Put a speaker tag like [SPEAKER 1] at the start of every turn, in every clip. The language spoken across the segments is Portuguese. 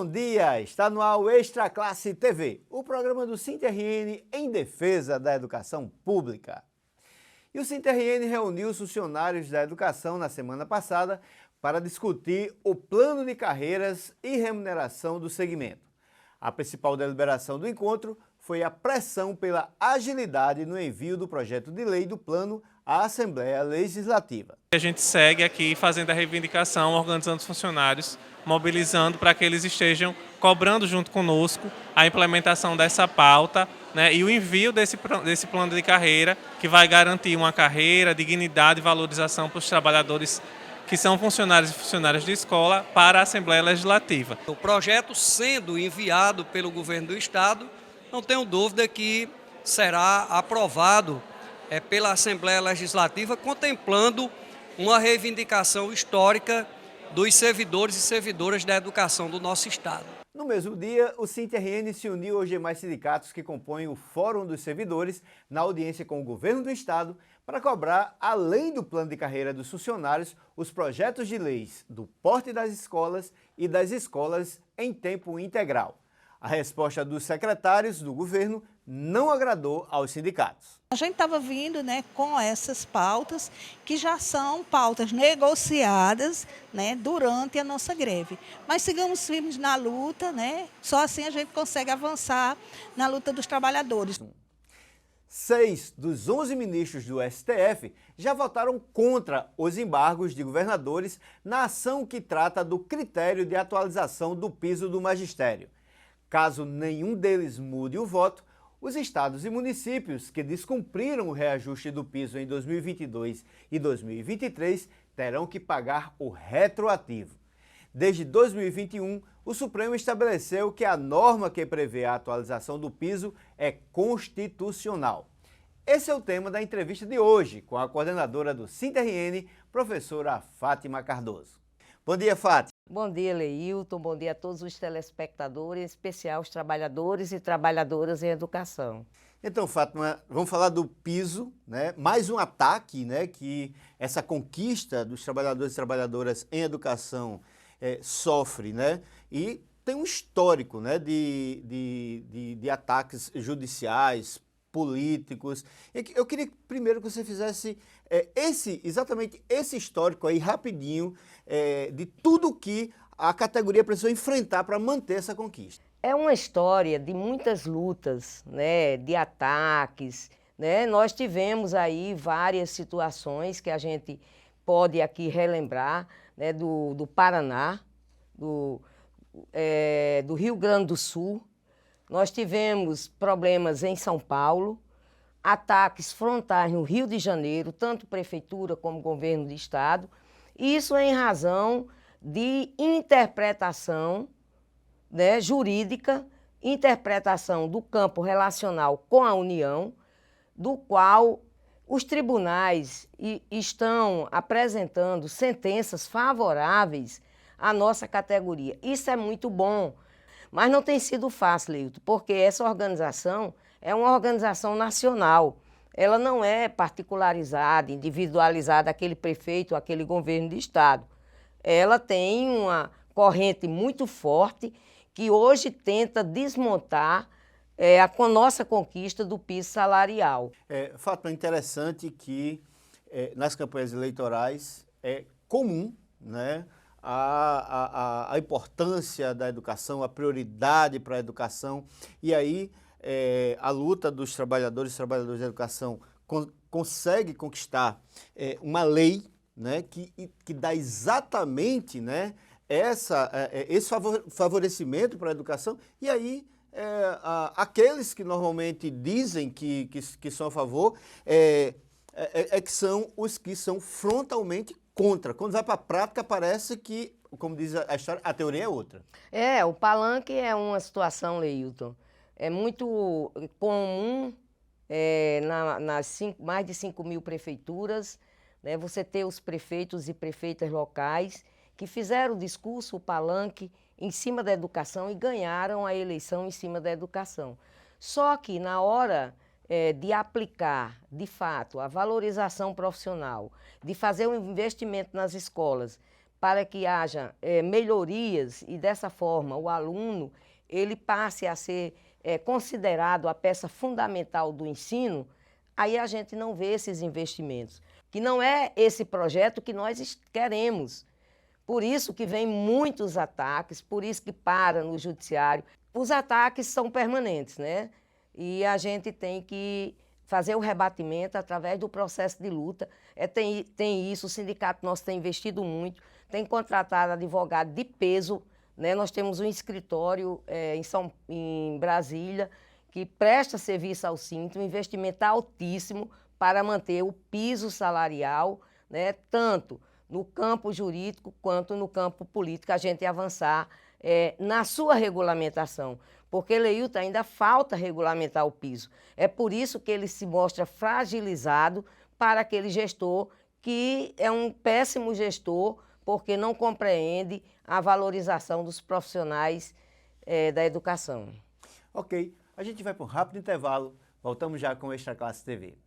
[SPEAKER 1] bom dia! Está no ar o Extra Classe TV, o programa do SINT-RN em defesa da educação pública. E o SINT-RN reuniu os funcionários da educação na semana passada para discutir o plano de carreiras e remuneração do segmento. A principal deliberação do encontro foi a pressão pela agilidade no envio do projeto de lei do plano à Assembleia Legislativa.
[SPEAKER 2] A gente segue aqui fazendo a reivindicação, organizando os funcionários, mobilizando para que eles estejam cobrando junto conosco a implementação dessa pauta, né, e o envio desse plano de carreira que vai garantir uma carreira, dignidade e valorização para os trabalhadores que são funcionários e funcionárias de escola para a Assembleia Legislativa.
[SPEAKER 3] O projeto sendo enviado pelo governo do Estado, não tenho dúvida que será aprovado pela Assembleia Legislativa, contemplando uma reivindicação histórica dos servidores e servidoras da educação do nosso Estado.
[SPEAKER 1] No mesmo dia, o SINT-RN se uniu aos demais sindicatos que compõem o Fórum dos Servidores na audiência com o governo do Estado para cobrar, além do plano de carreira dos funcionários, os projetos de leis do porte das escolas e das escolas em tempo integral. A resposta dos secretários do governo não agradou aos sindicatos.
[SPEAKER 4] A gente estava vindo, com essas pautas, que já são pautas negociadas, durante a nossa greve. Mas sigamos firmes na luta, só assim a gente consegue avançar na luta dos trabalhadores.
[SPEAKER 1] 6 dos 11 ministros do STF já votaram contra os embargos de governadores na ação que trata do critério de atualização do piso do magistério. Caso nenhum deles mude o voto, os estados e municípios que descumpriram o reajuste do piso em 2022 e 2023 terão que pagar o retroativo. Desde 2021, o Supremo estabeleceu que a norma que prevê a atualização do piso é constitucional. Esse é o tema da entrevista de hoje com a coordenadora do SINT-RN, professora Fátima Cardoso. Bom dia, Fátima.
[SPEAKER 5] Bom dia, Leilton. Bom dia a todos os telespectadores, em especial os trabalhadores e trabalhadoras em educação.
[SPEAKER 1] Então, Fátima, vamos falar do piso, mais um ataque, que essa conquista dos trabalhadores e trabalhadoras em educação sofre, e tem um histórico, de ataques judiciais, políticos. Eu queria primeiro que você fizesse exatamente esse histórico aí, rapidinho, de tudo que a categoria precisou enfrentar para manter essa conquista.
[SPEAKER 5] É uma história de muitas lutas, de ataques, Nós tivemos aí várias situações que a gente pode aqui relembrar, do Paraná, do Rio Grande do Sul. Nós tivemos problemas em São Paulo, ataques frontais no Rio de Janeiro, tanto prefeitura como governo de estado. Isso em razão de interpretação jurídica, interpretação do campo relacional com a União, do qual os tribunais estão apresentando sentenças favoráveis à nossa categoria. Isso é muito bom, mas não tem sido fácil, Leilton, porque essa organização é uma organização nacional. Ela não é particularizada, individualizada, aquele prefeito, aquele governo de estado. Ela tem uma corrente muito forte que hoje tenta desmontar a nossa conquista do piso salarial.
[SPEAKER 1] Fato interessante que nas campanhas eleitorais é comum, a importância da educação, a prioridade para a educação, e aí a luta dos trabalhadores e trabalhadoras da educação consegue conquistar uma lei que dá exatamente esse favorecimento para a educação, e aí aqueles que normalmente dizem que são a favor que são os que são frontalmente contra. Quando vai para a prática, parece que, como diz a história, a teoria é outra.
[SPEAKER 5] O palanque é uma situação, Leilton, é muito comum nas mais de 5.000 prefeituras, você ter os prefeitos e prefeitas locais que fizeram o discurso, o palanque, em cima da educação e ganharam a eleição em cima da educação. Só que na hora de aplicar, de fato, a valorização profissional, de fazer um investimento nas escolas para que haja melhorias e dessa forma o aluno ele passe a ser considerado a peça fundamental do ensino, aí a gente não vê esses investimentos, que não é esse projeto que nós queremos. Por isso que vem muitos ataques, por isso que para no judiciário. Os ataques são permanentes, né? E a gente tem que fazer o rebatimento através do processo de luta. Tem isso, o sindicato nosso tem investido muito, tem contratado advogado de peso, né? Nós temos um escritório em Brasília que presta serviço ao Sinte, um investimento altíssimo para manter o piso salarial, né? Tanto no campo jurídico quanto no campo político, a gente avançar na sua regulamentação, porque, Leilton, ainda falta regulamentar o piso. É por isso que ele se mostra fragilizado para aquele gestor que é um péssimo gestor, porque não compreende a valorização dos profissionais da educação.
[SPEAKER 1] Ok, a gente vai para um rápido intervalo, voltamos já com o Extra Classe TV.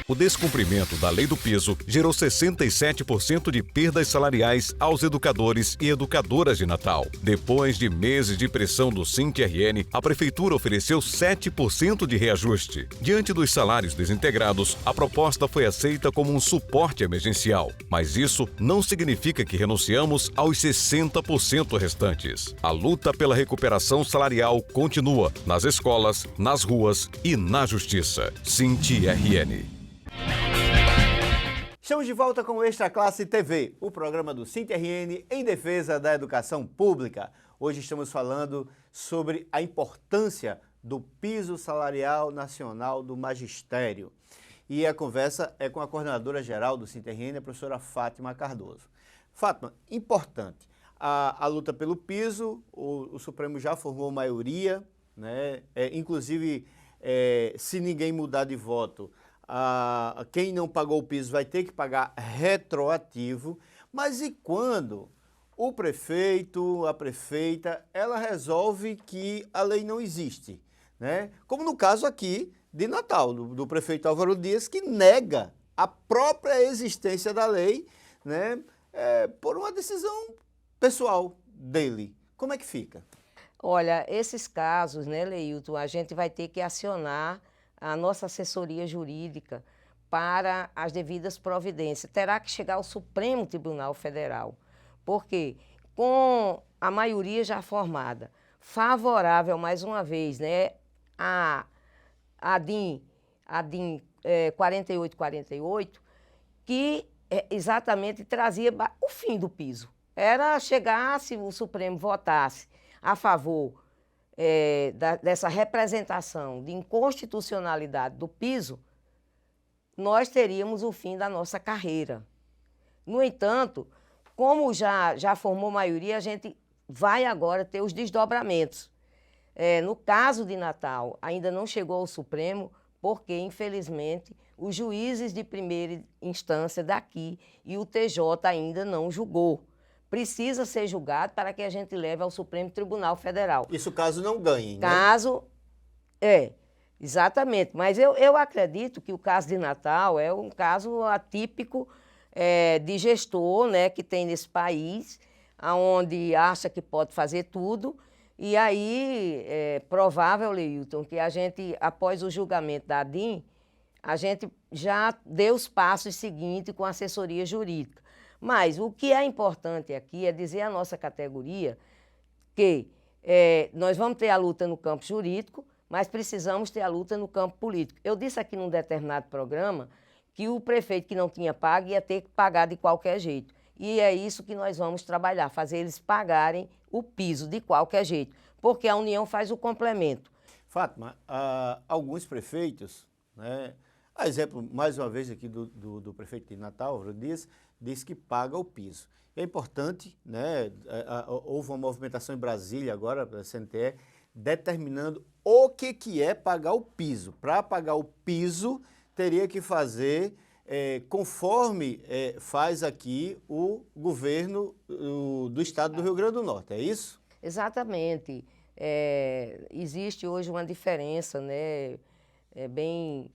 [SPEAKER 6] O descumprimento da lei do piso gerou 67% de perdas salariais aos educadores e educadoras de Natal. Depois de meses de pressão do Sinte-RN, a Prefeitura ofereceu 7% de reajuste. Diante dos salários desintegrados, a proposta foi aceita como um suporte emergencial. Mas isso não significa que renunciamos aos 60% restantes. A luta pela recuperação salarial continua nas escolas, nas ruas e na justiça. Sinte-RN.
[SPEAKER 1] Estamos de volta com o Extra Classe TV, o programa do Sinte-RN em defesa da educação pública. Hoje estamos falando sobre a importância do piso salarial nacional do magistério. E a conversa é com a coordenadora geral do Sinte-RN, a professora Fátima Cardoso. Fátima, importante, a luta pelo piso, o Supremo já formou maioria, né? Inclusive, se ninguém mudar de voto, quem não pagou o piso vai ter que pagar retroativo, mas e quando o prefeito, a prefeita, ela resolve que a lei não existe, né? Como no caso aqui de Natal, do prefeito Álvaro Dias, que nega a própria existência da lei, né, por uma decisão pessoal dele. Como é que fica?
[SPEAKER 5] Olha, esses casos, né, Leilton, a gente vai ter que acionar a nossa assessoria jurídica para as devidas providências. Terá que chegar ao Supremo Tribunal Federal, porque com a maioria já formada, favorável, mais uma vez, né, a DIN 4848, que exatamente trazia o fim do piso. Era chegar, se o Supremo votasse a favor dessa representação de inconstitucionalidade do piso, nós teríamos o fim da nossa carreira. No entanto, como já formou maioria, a gente vai agora ter os desdobramentos. No caso de Natal, ainda não chegou ao Supremo, porque, infelizmente, os juízes de primeira instância daqui e o TJ ainda não julgou. Precisa ser julgado para que a gente leve ao Supremo Tribunal Federal.
[SPEAKER 1] Isso caso não ganhe, né?
[SPEAKER 5] Caso, exatamente. Mas eu acredito que o caso de Natal é um caso atípico de gestor, né, que tem nesse país, onde acha que pode fazer tudo. E aí é provável, Leilton, que a gente, após o julgamento da DIN, a gente já deu os passos seguintes com a assessoria jurídica. Mas o que é importante aqui é dizer à nossa categoria que nós vamos ter a luta no campo jurídico, mas precisamos ter a luta no campo político. Eu disse aqui num determinado programa que o prefeito que não tinha pago ia ter que pagar de qualquer jeito. E é isso que nós vamos trabalhar, fazer eles pagarem o piso de qualquer jeito, porque a União faz o complemento.
[SPEAKER 1] Fátima, alguns prefeitos, né, a exemplo, mais uma vez aqui do prefeito de Natal, Álvaro Dias, diz que paga o piso. É importante, né, houve uma movimentação em Brasília agora, pela CNTE, determinando o que é pagar o piso. Para pagar o piso, teria que fazer conforme faz aqui o governo do estado do Rio Grande do Norte, é isso?
[SPEAKER 5] Exatamente. Existe hoje uma diferença, né, bem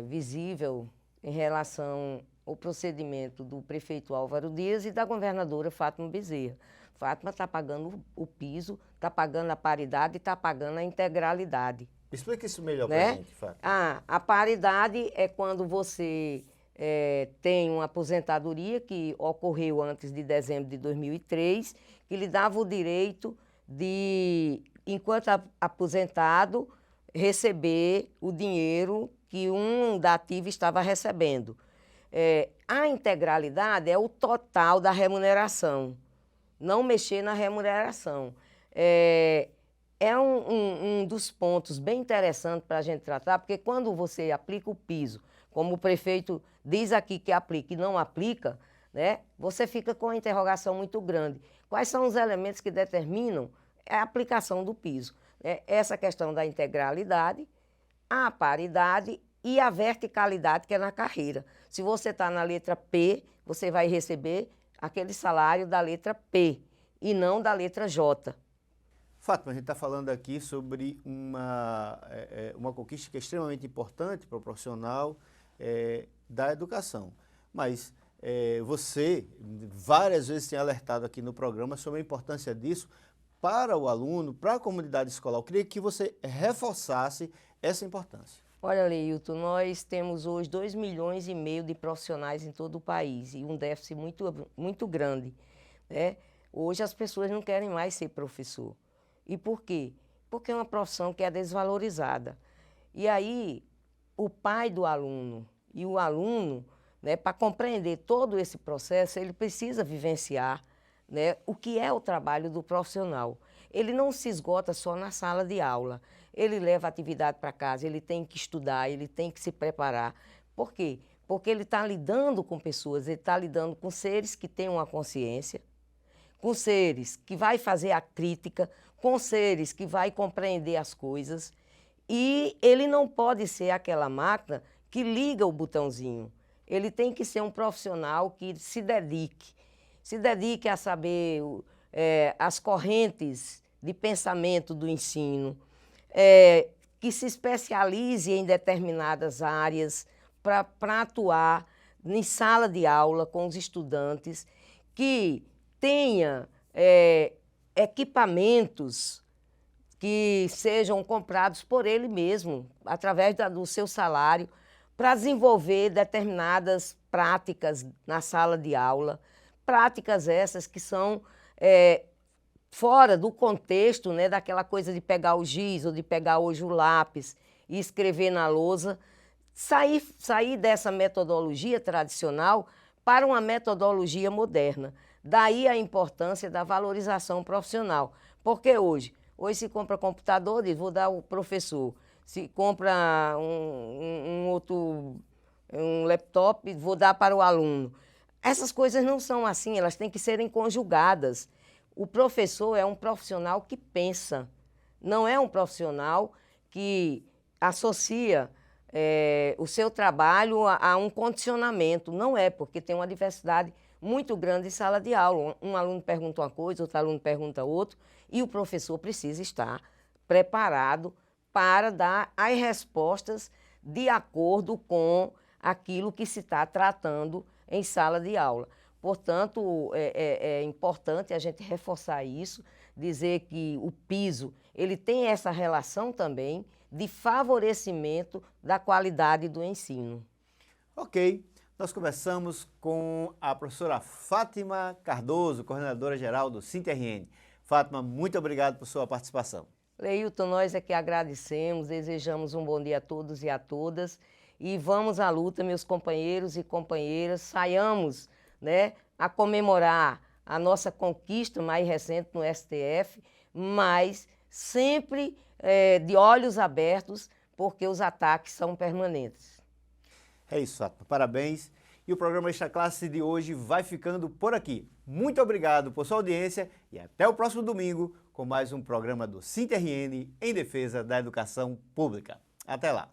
[SPEAKER 5] visível em relação o procedimento do prefeito Álvaro Dias e da governadora Fátima Bezerra. Fátima está pagando o piso, está pagando a paridade e está pagando a integralidade.
[SPEAKER 1] Explica isso melhor
[SPEAKER 5] Né?
[SPEAKER 1] para a gente, Fátima.
[SPEAKER 5] A paridade é quando você tem uma aposentadoria que ocorreu antes de dezembro de 2003, que lhe dava o direito de, enquanto aposentado, receber o dinheiro que um dativo estava recebendo. A integralidade é o total da remuneração, não mexer na remuneração. É um dos pontos bem interessantes para a gente tratar, porque quando você aplica o piso, como o prefeito diz aqui que aplica e não aplica, né, você fica com uma interrogação muito grande. Quais são os elementos que determinam a aplicação do piso? Essa questão da integralidade, a paridade e a verticalidade, que é na carreira. Se você está na letra P, você vai receber aquele salário da letra P e não da letra J.
[SPEAKER 1] Fátima, a gente está falando aqui sobre uma conquista que é extremamente importante para o profissional da educação. Mas você várias vezes tem alertado aqui no programa sobre a importância disso para o aluno, para a comunidade escolar. Eu queria que você reforçasse essa importância.
[SPEAKER 5] Olha, Leilton, nós temos hoje 2,5 milhões de profissionais em todo o país e um déficit muito grande, né? Hoje as pessoas não querem mais ser professor. E por quê? Porque é uma profissão que é desvalorizada. E aí, o pai do aluno e o aluno, né, para compreender todo esse processo, ele precisa vivenciar, né, o que é o trabalho do profissional. Ele não se esgota só na sala de aula. Ele leva a atividade para casa, ele tem que estudar, ele tem que se preparar. Por quê? Porque ele está lidando com pessoas, ele está lidando com seres que têm uma consciência, com seres que vai fazer a crítica, com seres que vai compreender as coisas. E ele não pode ser aquela máquina que liga o botãozinho. Ele tem que ser um profissional que se dedique a saber as correntes de pensamento do ensino, que se especialize em determinadas áreas para atuar em sala de aula com os estudantes, que tenha equipamentos que sejam comprados por ele mesmo, através do seu salário, para desenvolver determinadas práticas na sala de aula, práticas essas que são fora do contexto, né, daquela coisa de pegar o giz ou de pegar hoje o lápis e escrever na lousa, sair dessa metodologia tradicional para uma metodologia moderna. Daí a importância da valorização profissional, porque hoje se compra computador, diz, vou dar ao professor. Se compra um laptop, vou dar para o aluno. Essas coisas não são assim, elas têm que serem conjugadas. O professor é um profissional que pensa, não é um profissional que associa o seu trabalho a um condicionamento. Não é, porque tem uma diversidade muito grande em sala de aula. Um aluno pergunta uma coisa, outro aluno pergunta outra, e o professor precisa estar preparado para dar as respostas de acordo com aquilo que se está tratando em sala de aula. Portanto, é importante a gente reforçar isso, dizer que o piso ele tem essa relação também de favorecimento da qualidade do ensino.
[SPEAKER 1] Ok, nós conversamos com a professora Fátima Cardoso, coordenadora-geral do SINT-RN. Fátima, muito obrigado por sua participação.
[SPEAKER 5] Leilton, nós é que agradecemos, desejamos um bom dia a todos e a todas e vamos à luta, meus companheiros e companheiras, saiamos, né, a comemorar a nossa conquista mais recente no STF, mas sempre de olhos abertos, porque os ataques são permanentes.
[SPEAKER 1] É isso, Fátima. Parabéns. E o programa Extra Classe de hoje vai ficando por aqui. Muito obrigado por sua audiência e até o próximo domingo com mais um programa do SINT-RN em defesa da educação pública. Até lá.